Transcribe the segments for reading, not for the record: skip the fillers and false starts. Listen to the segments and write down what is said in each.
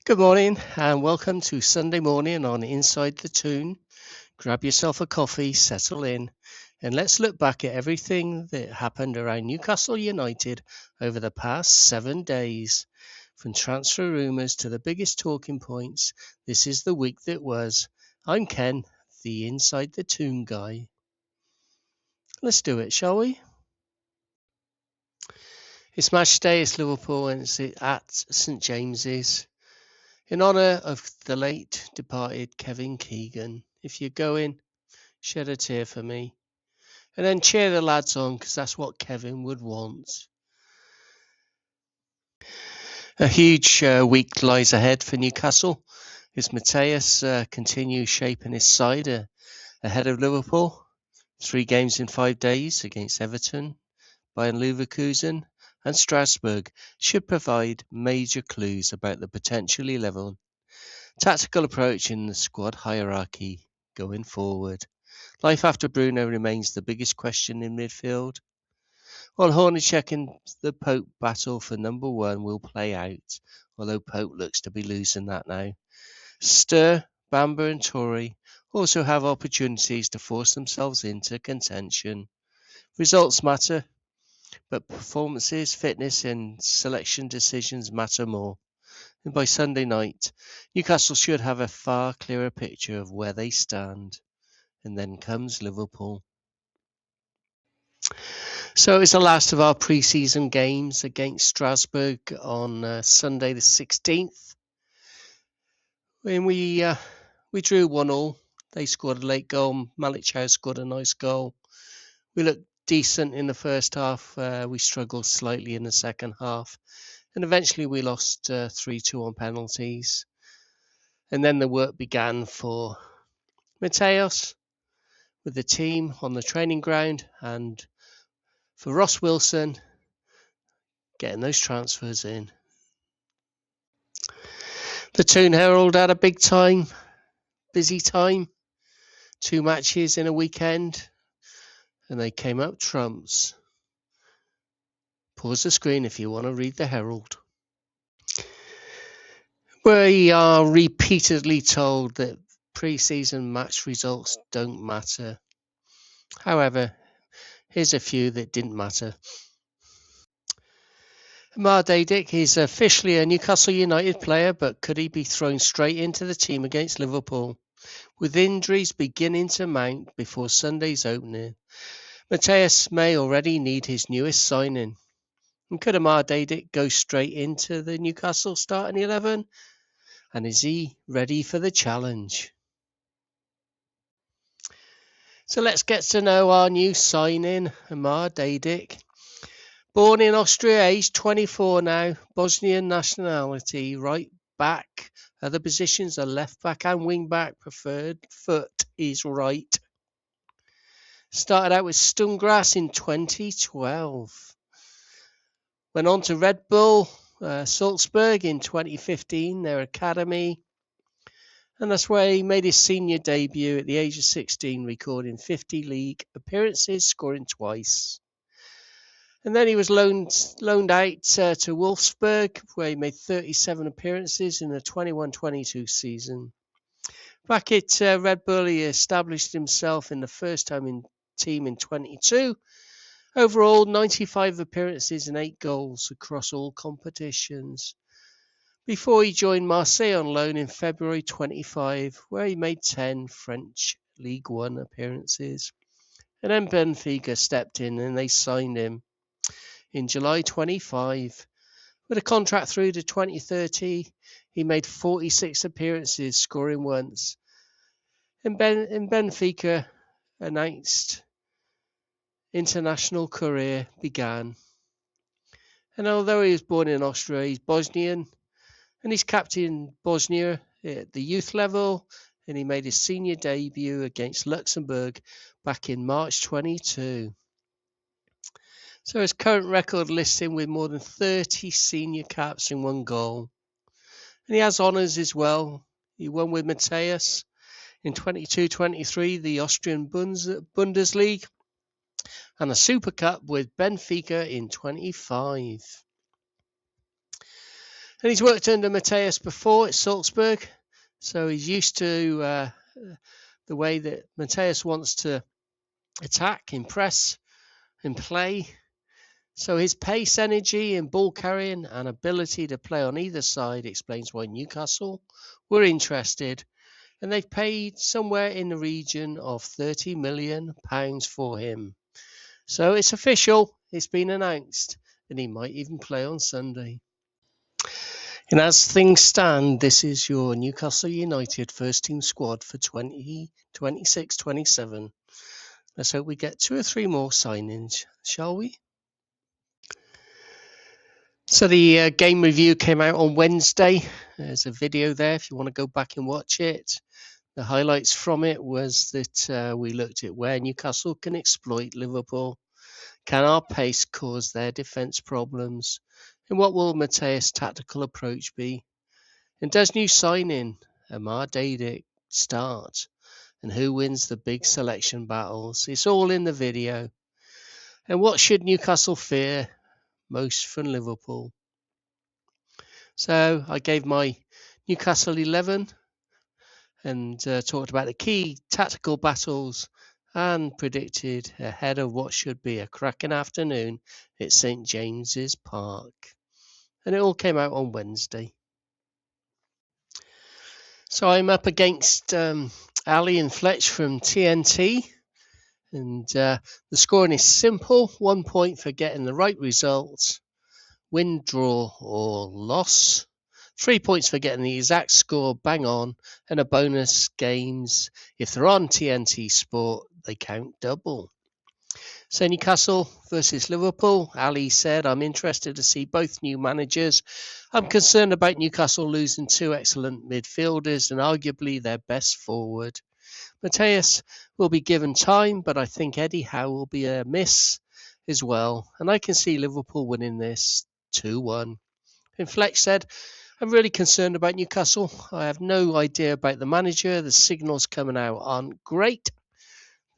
Good morning and welcome to Sunday morning on Inside The Toon. Grab yourself a coffee, settle in, and let's look back at everything that happened around Newcastle United over the past 7 days. From transfer rumours to the biggest talking points, this is the week that was. I'm Ken, the Inside The Toon Guy. Let's do it, shall we? It's match day, it's Liverpool, and it's at St James's. In honour of the late departed Kevin Keegan, if you're going, shed a tear for me. And then cheer the lads on, because that's what Kevin would want. A huge week lies ahead for Newcastle as Mateus continues shaping his side ahead of Liverpool. 3 games in 5 days against Everton, Bayern Leverkusen and Strasbourg should provide major clues about the potential 11 tactical approach in the squad hierarchy going forward. Life after Bruno remains the biggest question in midfield, while Hornacek and the Pope battle for number 1 will play out, although Pope looks to be losing that now. Stir, Bamba and Toure also have opportunities to force themselves into contention. Results matter, but performances, fitness and selection decisions matter more. And by Sunday night, Newcastle should have a far clearer picture of where they stand. And then comes Liverpool. So it's the last of our pre-season games against Strasbourg on Sunday the 16th. When we drew 1-1. They scored a late goal. Malik Chow scored a nice goal. We looked decent in the first half. We struggled slightly in the second half. And eventually we lost 3-2 on penalties. And then the work began for Mateus with the team on the training ground and for Ross Wilson getting those transfers in. The Toon Herald had a busy time. 2 matches in a weekend, and they came up trumps. Pause the screen if you want to read the Herald. We are repeatedly told that pre-season match results don't matter. However, here's a few that didn't matter. MatchDay is officially a Newcastle United player, but could he be thrown straight into the team against Liverpool? With injuries beginning to mount before Sunday's opening, Mateus may already need his newest signing. And could MatchDay go straight into the Newcastle starting 11? And is he ready for the challenge? So let's get to know our new signing, MatchDay. Born in Austria, aged 24 now, Bosnian nationality, right back. Other positions are left back and wing back. Preferred foot is right. Started out with Sturmgrass in 2012. Went on to Red Bull Salzburg in 2015, their academy. And that's where he made his senior debut at the age of 16, recording 50 league appearances, scoring twice. And then he was loaned out to Wolfsburg, where he made 37 appearances in the 21-22 season. Back at Red Bull, he established himself in the first team in 22. Overall, 95 appearances and 8 goals across all competitions. Before he joined Marseille on loan in February 25, where he made 10 French League One appearances. And then Benfica stepped in and they signed him in July 25. With a contract through to 2030, he made 46 appearances, scoring once. And Benfica announced international career began. And although he was born in Austria, he's Bosnian, and he's captain Bosnia at the youth level, and he made his senior debut against Luxembourg back in March 22. So his current record lists him with more than 30 senior caps and 1 goal. And he has honours as well. He won with Mateus in 22-23, the Austrian Bundesliga, and a Super Cup with Benfica in 25. And he's worked under Matthias before at Salzburg, so he's used to the way that Matthias wants to attack, impress, and play. So his pace, energy, and ball carrying and ability to play on either side explains why Newcastle were interested, and they've paid somewhere in the region of £30 million for him. So it's official, it's been announced, and he might even play on Sunday. And as things stand, this is your Newcastle United first team squad for 2026-27. Let's hope we get 2 or 3 more signings, shall we? So the game review came out on Wednesday. There's a video there if you want to go back and watch it. The highlights from it was that we looked at where Newcastle can exploit Liverpool. Can our pace cause their defence problems? And what will Matthias' tactical approach be? And does new signing Amar Dadic start? And who wins the big selection battles? It's all in the video. And what should Newcastle fear most from Liverpool? So I gave my Newcastle 11 and talked about the key tactical battles and predicted ahead of what should be a cracking afternoon at St James's Park. And it all came out on Wednesday. So I'm up against Ali and Fletch from TNT. And the scoring is simple. 1 point for getting the right result. Win, draw or loss. 3 points for getting the exact score bang on. And a bonus games. If they're on TNT Sport, they count double. So Newcastle versus Liverpool. Ali said, I'm interested to see both new managers. I'm concerned about Newcastle losing 2 excellent midfielders and arguably their best forward. Matthias will be given time, but I think Eddie Howe will be a miss as well. And I can see Liverpool winning this 2-1. And Fletch said, I'm really concerned about Newcastle. I have no idea about the manager. The signals coming out aren't great.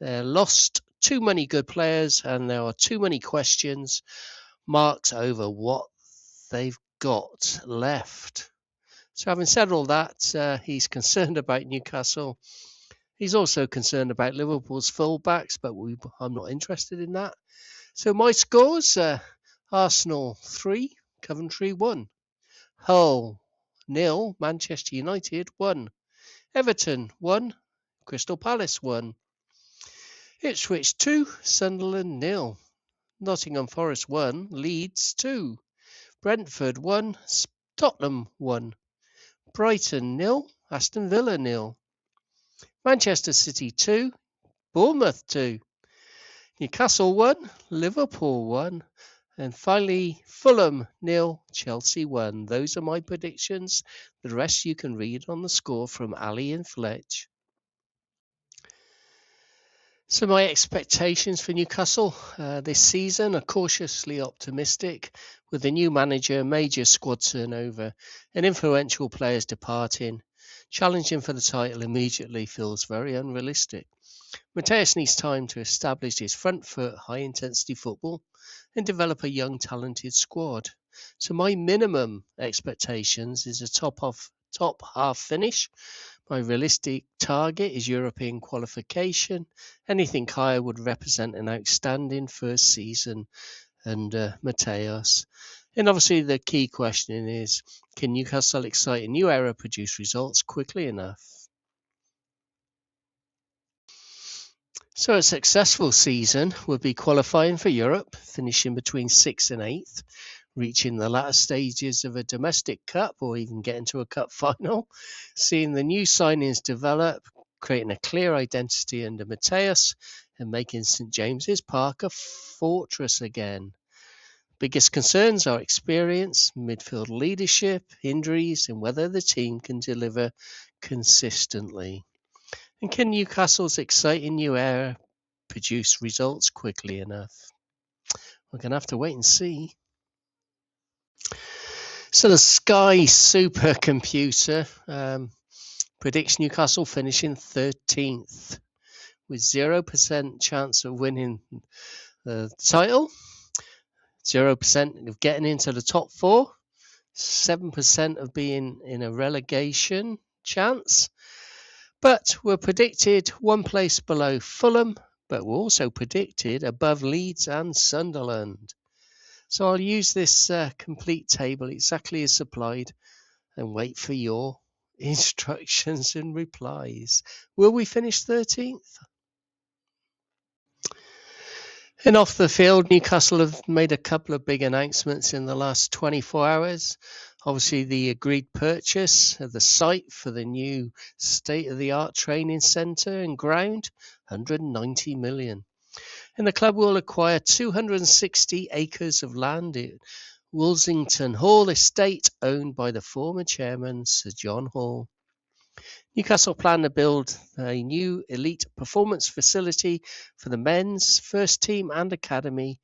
They're lost too many good players and there are too many questions marks over what they've got left. So having said all that, he's concerned about Newcastle. He's also concerned about Liverpool's fullbacks, but I'm not interested in that. So my scores, Arsenal 3, Coventry 1. Hull 0, Manchester United 1. Everton 1, Crystal Palace 1. Ipswich 2, Sunderland 0. Nottingham Forest 1, Leeds 2. Brentford 1, Tottenham 1. Brighton 0, Aston Villa 0. Manchester City 2, Bournemouth 2. Newcastle 1, Liverpool 1. And finally, Fulham 0, Chelsea 1. Those are my predictions. The rest you can read on the score from Ali and Fletch. So my expectations for Newcastle this season are cautiously optimistic. With a new manager, major squad turnover, and influential players departing, challenging for the title immediately feels very unrealistic. Matthias needs time to establish his front foot, high-intensity football and develop a young, talented squad. So my minimum expectations is a top half finish. My realistic target is European qualification. Anything higher would represent an outstanding first season under Matthias. And obviously the key question is, can Newcastle excite a new era produce results quickly enough? So a successful season would be qualifying for Europe, finishing between 6th and 8th, reaching the latter stages of a domestic cup or even getting to a cup final, seeing the new signings develop, creating a clear identity under Matthias and making St James's Park a fortress again. Biggest concerns are experience, midfield leadership, injuries and whether the team can deliver consistently. And can Newcastle's exciting new era produce results quickly enough? We're going to have to wait and see. So the Sky supercomputer predicts Newcastle finishing 13th with 0% chance of winning the title, 0% of getting into the top 4, 7% of being in a relegation chance, but were predicted one place below Fulham, but were also predicted above Leeds and Sunderland. So I'll use this complete table exactly as supplied and wait for your instructions and replies. Will we finish 13th? And off the field, Newcastle have made a couple of big announcements in the last 24 hours. Obviously, the agreed purchase of the site for the new state-of-the-art training centre and ground, 190 million. And the club will acquire 260 acres of land at Woolsington Hall estate, owned by the former chairman, Sir John Hall. Newcastle plan to build a new elite performance facility for the men's first team and academy,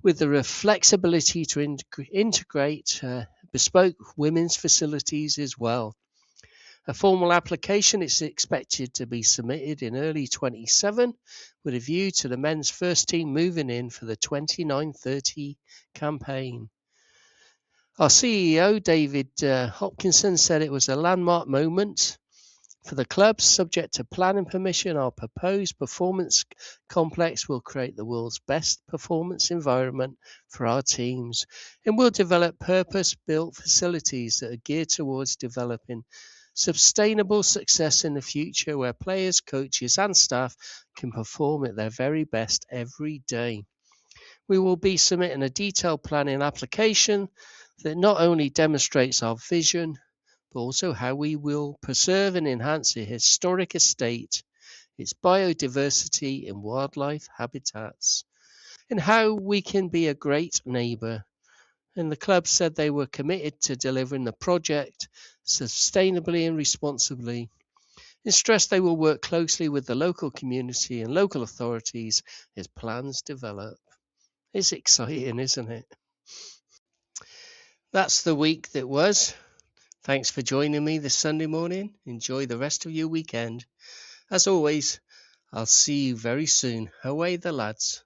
with the flexibility to integrate bespoke women's facilities as well. A formal application is expected to be submitted in early 27, with a view to the men's first team moving in for the 29-30 campaign. Our CEO, David Hopkinson, said it was a landmark moment for the club. Subject to planning permission, our proposed performance complex will create the world's best performance environment for our teams, and will develop purpose-built facilities that are geared towards developing sustainable success in the future, where players, coaches and staff can perform at their very best every day. We will be submitting a detailed planning application that not only demonstrates our vision, but also how we will preserve and enhance the historic estate, its biodiversity and wildlife habitats, and how we can be a great neighbour. And the club said they were committed to delivering the project sustainably and responsibly, and stressed they will work closely with the local community and local authorities as plans develop. It's exciting, isn't it? That's the week that was. Thanks for joining me this Sunday morning. Enjoy the rest of your weekend. As always, I'll see you very soon. Away the lads.